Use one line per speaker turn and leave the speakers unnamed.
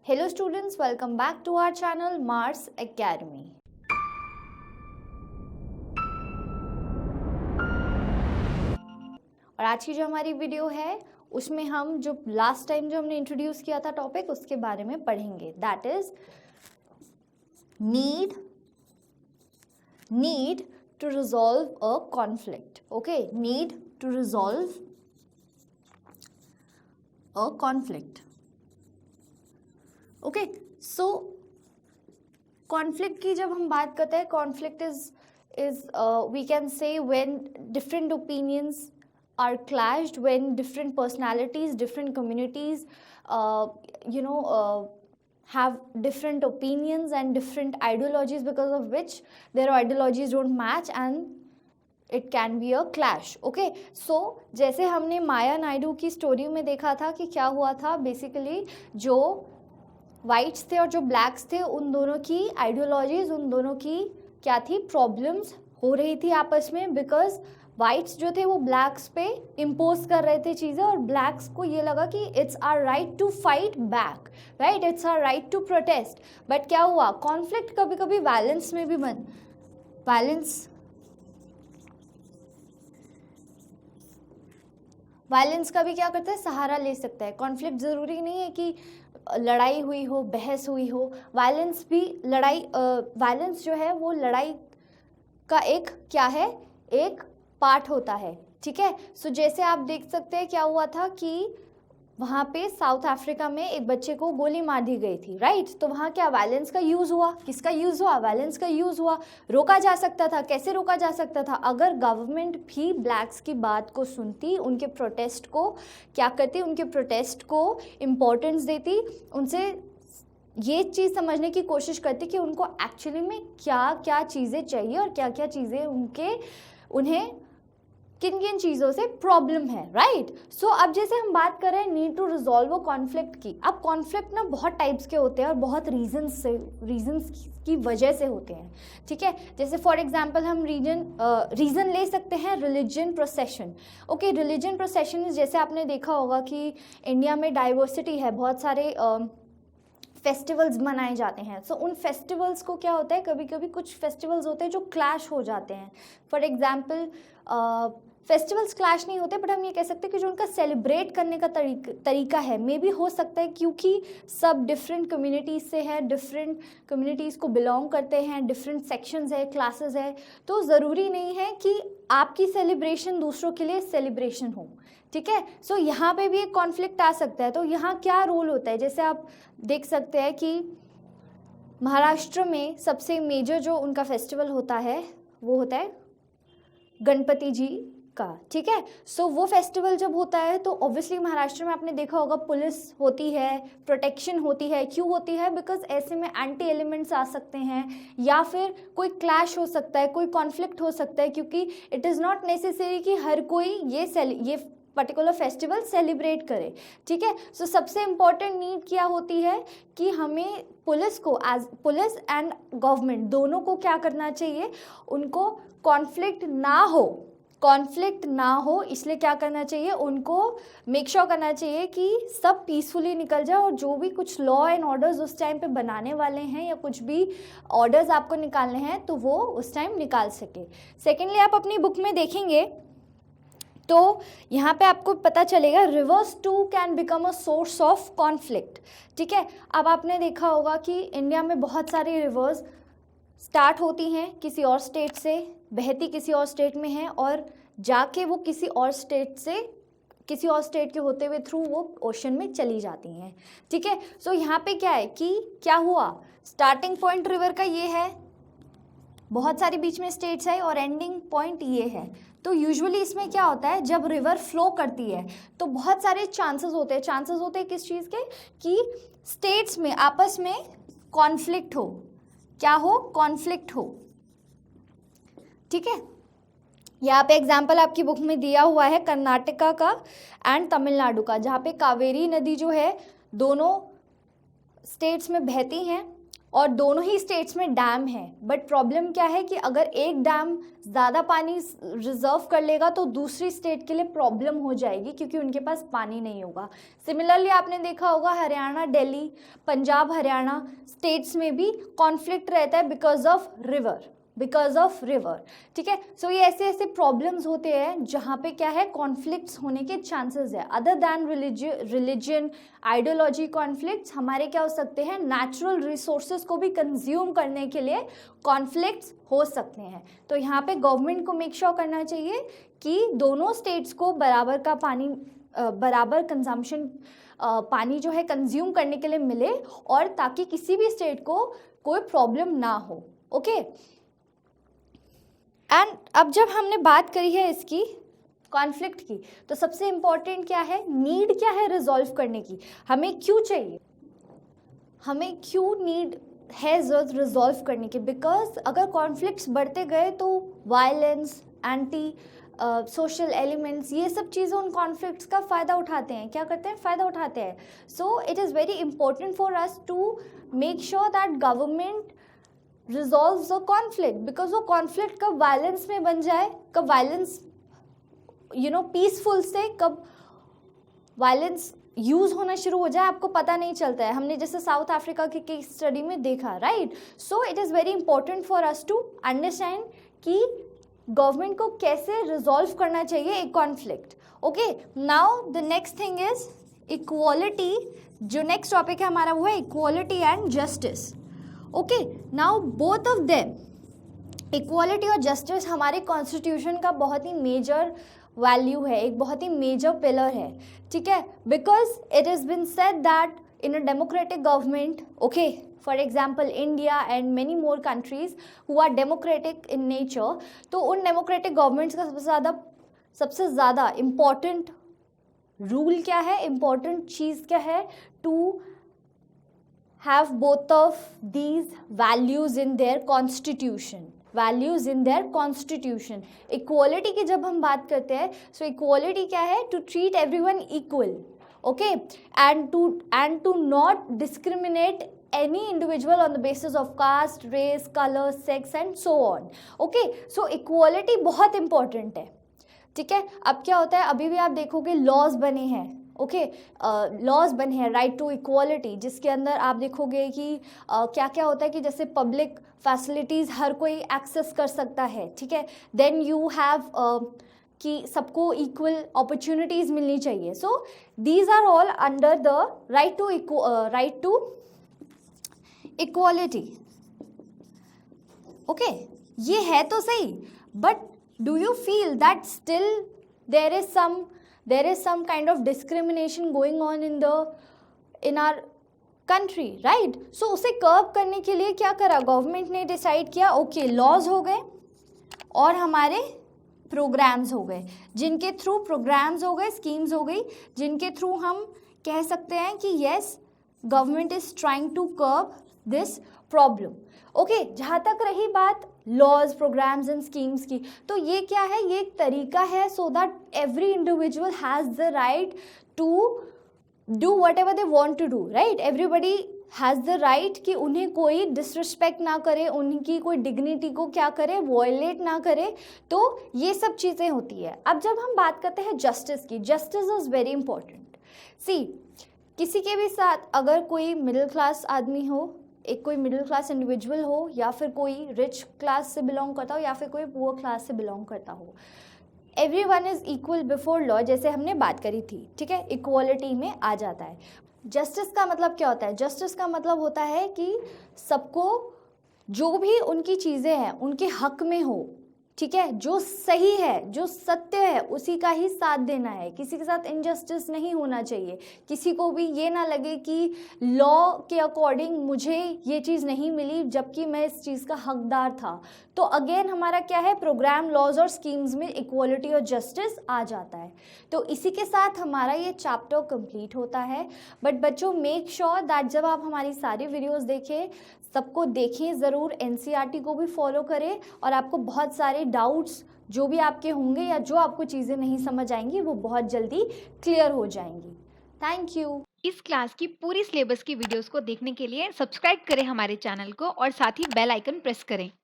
Hello students, welcome back to our channel Mars Academy. और आज की जो हमारी वीडियो है उसमें हम जो लास्ट टाइम जो हमने इंट्रोड्यूस किया था टॉपिक उसके बारे में पढ़ेंगे. That is need to resolve a conflict. Okay, need to resolve a conflict. Okay, so conflict की जब हम बात करते हैं, conflict is we can say when different opinions are clashed, when different personalities, different communities have different opinions and different ideologies, because of which their ideologies don't match and it can be a clash. Okay, so जैसे हमने माया नायडू की story में देखा था कि क्या हुआ था, बेसिकली जो वाइट्स थे और जो ब्लैक्स थे उन दोनों की आइडियोलॉजीज, उन दोनों की क्या थी, प्रॉब्लम्स हो रही थी आपस में, बिकॉज वाइट्स जो थे वो ब्लैक्स पे इम्पोज कर रहे थे चीज़ें और ब्लैक्स को ये लगा कि it's our right to fight back, right, it's our right to protest. But क्या हुआ, कॉन्फ्लिक्ट कभी कभी वायलेंस में भी वायलेंस का भी क्या करता है, सहारा ले सकता है. कॉन्फ्लिक्ट ज़रूरी नहीं है कि लड़ाई हुई हो, बहस हुई हो. वायलेंस भी वायलेंस जो है वो लड़ाई का एक क्या है, एक पार्ट होता है. ठीक है, सो जैसे आप देख सकते हैं क्या हुआ था कि वहाँ पे साउथ अफ्रीका में एक बच्चे को गोली मार दी गई थी, राइट. तो वहाँ क्या वायलेंस का यूज़ हुआ, किसका यूज़ हुआ, वायलेंस का यूज़ हुआ. रोका जा सकता था, कैसे रोका जा सकता था, अगर गवर्नमेंट भी ब्लैक्स की बात को सुनती, उनके प्रोटेस्ट को क्या करती, उनके प्रोटेस्ट को इम्पोर्टेंस देती, उनसे ये चीज़ समझने की कोशिश करती कि उनको एक्चुअली में क्या क्या चीज़ें चाहिए और क्या क्या चीज़ें उन्हें किन किन चीज़ों से प्रॉब्लम है, राइट. सो अब जैसे हम बात कर रहे हैं नीड टू रिजॉल्व कॉन्फ्लिक्ट की. अब कॉन्फ्लिक्ट ना बहुत टाइप्स के होते हैं और बहुत रीजंस की वजह से होते हैं. ठीक है, जैसे फॉर एग्जांपल हम रीज़न ले सकते हैं religion procession. Okay, religion procession जैसे आपने देखा होगा कि इंडिया में डाइवर्सिटी है, बहुत सारे फेस्टिवल्स मनाए जाते हैं. सो उन फेस्टिवल्स को क्या होता है, कभी कभी कुछ फेस्टिवल्स होते हैं जो क्लैश हो जाते हैं. फॉर एग्जांपल फेस्टिवल्स क्लैश नहीं होते, बट हम ये कह सकते हैं कि जो उनका सेलिब्रेट करने का तरीका है, मे बी हो सकता है क्योंकि सब डिफरेंट कम्युनिटीज़ से है, डिफरेंट कम्युनिटीज़ को बिलोंग करते हैं, डिफरेंट सेक्शंस है, क्लासेस है, तो ज़रूरी नहीं है कि आपकी सेलिब्रेशन दूसरों के लिए सेलिब्रेशन हो. ठीक है, सो यहाँ पे भी एक कॉन्फ्लिक्ट आ सकता है. तो यहाँ क्या रोल होता है, जैसे आप देख सकते हैं कि महाराष्ट्र में सबसे मेजर जो उनका फेस्टिवल होता है वो होता है गणपति जी का. ठीक है, सो वो फेस्टिवल जब होता है तो ऑब्वियसली महाराष्ट्र में आपने देखा होगा पुलिस होती है, प्रोटेक्शन होती है. क्यों होती है, बिकॉज ऐसे में एंटी एलिमेंट्स आ सकते हैं या फिर कोई क्लैश हो सकता है, कोई कॉन्फ्लिक्ट हो सकता है, क्योंकि इट इज़ नॉट नेसेसरी कि हर कोई ये पर्टिकुलर फेस्टिवल सेलिब्रेट करे. ठीक है, सो सबसे इम्पॉर्टेंट नीड क्या होती है कि हमें पुलिस एंड गवर्नमेंट दोनों को क्या करना चाहिए, उनको कॉन्फ्लिक्ट ना हो, इसलिए क्या करना चाहिए, उनको मेक श्योर करना चाहिए कि सब पीसफुली निकल जाए और जो भी कुछ लॉ एंड ऑर्डर्स उस टाइम पे बनाने वाले हैं या कुछ भी ऑर्डर्स आपको निकालने हैं तो वो उस टाइम निकाल सके. सेकेंडली, आप अपनी बुक में देखेंगे तो यहाँ पे आपको पता चलेगा rivers too can become a source of conflict. ठीक है, अब आपने देखा होगा कि इंडिया में बहुत सारी रिवर्स स्टार्ट होती हैं किसी और स्टेट से, बहती किसी और स्टेट में है और जाके वो किसी और स्टेट के होते हुए थ्रू वो ओशन में चली जाती हैं. ठीक है, सो यहाँ पे क्या है कि क्या हुआ, स्टार्टिंग पॉइंट रिवर का ये है, बहुत सारी बीच में स्टेट्स है और एंडिंग पॉइंट ये है. तो यूजुअली इसमें क्या होता है, जब रिवर फ्लो करती है तो बहुत सारे चांसेस होते हैं किस चीज़ के, कि स्टेट्स में आपस में कॉन्फ्लिक्ट हो, क्या हो, कॉन्फ्लिक्ट हो. ठीक है, यहाँ पे एग्जाम्पल आपकी बुक में दिया हुआ है कर्नाटका का एंड तमिलनाडु का, जहाँ पे कावेरी नदी जो है दोनों स्टेट्स में बहती हैं और दोनों ही स्टेट्स में डैम है, बट प्रॉब्लम क्या है कि अगर एक डैम ज़्यादा पानी रिजर्व कर लेगा तो दूसरी स्टेट के लिए प्रॉब्लम हो जाएगी क्योंकि उनके पास पानी नहीं होगा। सिमिलरली आपने देखा होगा हरियाणा, दिल्ली, पंजाब, हरियाणा स्टेट्स में भी कॉन्फ्लिक्ट रहता है बिकॉज ऑफ रिवर, ठीक है। सो ये ऐसे ऐसे प्रॉब्लम्स होते हैं जहाँ पे क्या है, कॉन्फ्लिक्ट्स होने के चांसेस है। Other than religion, ideology conflicts हमारे क्या हो सकते हैं, नेचुरल रिसोर्सेज को भी कंज्यूम करने के लिए कॉन्फ्लिक्ट्स हो सकते हैं। तो यहाँ पे गवर्नमेंट को मेक श्योर करना चाहिए कि दोनों स्टेट्स को बराबर का पानी, बराबर कंजम्पशन पानी जो है कंज्यूम करने के लिए मिले, और ताकि किसी भी स्टेट को कोई प्रॉब्लम ना हो। ओके, एंड अब जब हमने बात करी है इसकी कॉन्फ्लिक्ट की, तो सबसे इम्पॉर्टेंट क्या है, नीड क्या है रिजॉल्व करने की, हमें क्यों चाहिए, हमें क्यों नीड है रिजॉल्व करने की। बिकॉज अगर कॉन्फ्लिक्ट्स बढ़ते गए तो वायलेंस, एंटी सोशल एलिमेंट्स, ये सब चीज़ें उन कॉन्फ्लिक्ट्स का फ़ायदा उठाते हैं। क्या करते हैं, फ़ायदा उठाते हैं। So it is very important for us to make sure that government resolves a conflict, because वो कॉन्फ्लिक्ट कब वायलेंस में बन जाए, कब वायलेंस पीसफुल से कब वायलेंस यूज होना शुरू हो जाए आपको पता नहीं चलता है। हमने जैसे साउथ अफ्रीका की केस स्टडी में देखा, right. So it is very important for us to understand कि गवर्नमेंट को कैसे रिजॉल्व करना चाहिए एक conflict. Okay, now the next thing is equality. जो नेक्स्ट टॉपिक है हमारा वो है equality and justice. Okay, now both of them, equality और जस्टिस हमारे कॉन्स्टिट्यूशन का बहुत ही मेजर वैल्यू है, एक बहुत ही मेजर पिलर है, ठीक है। Because it is been said that in a democratic government, okay, for example India and many more countries who are democratic in nature, तो उन डेमोक्रेटिक गवर्नमेंट्स का सबसे ज़्यादा इम्पॉर्टेंट रूल क्या है, इम्पॉर्टेंट चीज़ क्या है, to have both of these values in their constitution, values in their constitution। equality की जब हम बात करते हैं, so equality क्या है, to treat everyone equal, okay, and to not discriminate any individual on the basis of caste, race, color, sex and so on। okay, so equality बहुत important है, ठीक है। अब क्या होता है, अभी भी आप देखोगे लॉज बने हैं, ओके, लॉज बने हैं राइट टू इक्वालिटी, जिसके अंदर आप देखोगे कि क्या क्या होता है कि जैसे पब्लिक फैसिलिटीज़ हर कोई एक्सेस कर सकता है, ठीक है। देन यू हैव कि सबको इक्वल अपॉर्चुनिटीज़ मिलनी चाहिए। So these are all under the right to equality. Okay, ये है तो सही, but do you feel that still there is some kind of discrimination going on in our country, right? So उसे curve करने के लिए क्या करा गवर्नमेंट ने, डिसाइड किया, ओके, लॉज हो गए और हमारे प्रोग्राम्स हो गए, जिनके थ्रू प्रोग्राम्स हो गए, स्कीम्स हो गई, जिनके थ्रू हम कह सकते हैं कि yes government is trying to curb this problem. Okay, जहाँ तक रही बात लॉज, प्रोग्राम्स एंड स्कीम्स की, तो ये क्या है, ये एक तरीका है so that every individual has the right to do whatever they want to do, right. Everybody has the right कि उन्हें कोई डिसरिस्पेक्ट ना करे, उनकी कोई डिग्निटी को क्या करे, वॉयलेट ना करे। तो ये सब चीज़ें होती है। अब जब हम बात करते हैं जस्टिस की, जस्टिस इज़ वेरी इंपॉर्टेंट। सी, किसी के भी साथ अगर कोई मिडिल क्लास आदमी हो, एक कोई मिडिल क्लास इंडिविजुअल हो, या फिर कोई रिच क्लास से बिलोंग करता हो, या फिर कोई पुअर क्लास से बिलोंग करता हो, everyone is equal before law, जैसे हमने बात करी थी, ठीक है, इक्वालिटी में आ जाता है। जस्टिस का मतलब क्या होता है, जस्टिस का मतलब होता है कि सबको जो भी उनकी चीज़ें हैं उनके हक में हो, ठीक है, जो सही है, जो सत्य है उसी का ही साथ देना है, किसी के साथ इनजस्टिस नहीं होना चाहिए, किसी को भी ये ना लगे कि लॉ के अकॉर्डिंग मुझे ये चीज़ नहीं मिली जबकि मैं इस चीज़ का हकदार था। तो अगेन हमारा क्या है, प्रोग्राम, लॉज और स्कीम्स में इक्वालिटी और जस्टिस आ जाता है। तो इसी के साथ हमारा ये चैप्टर कंप्लीट होता है। बट बच्चों, मेक श्योर दैट जब आप हमारी सारी वीडियोस देखें, सबको देखें ज़रूर, एनसीईआरटी को भी फॉलो करें, और आपको बहुत सारे डाउट्स जो भी आपके होंगे या जो आपको चीज़ें नहीं समझ आएंगी वो बहुत जल्दी क्लियर हो जाएंगी। Thank you.
इस क्लास की पूरी सिलेबस की वीडियोस को देखने के लिए सब्सक्राइब करें हमारे चैनल को और साथ ही बेल आइकन प्रेस करें।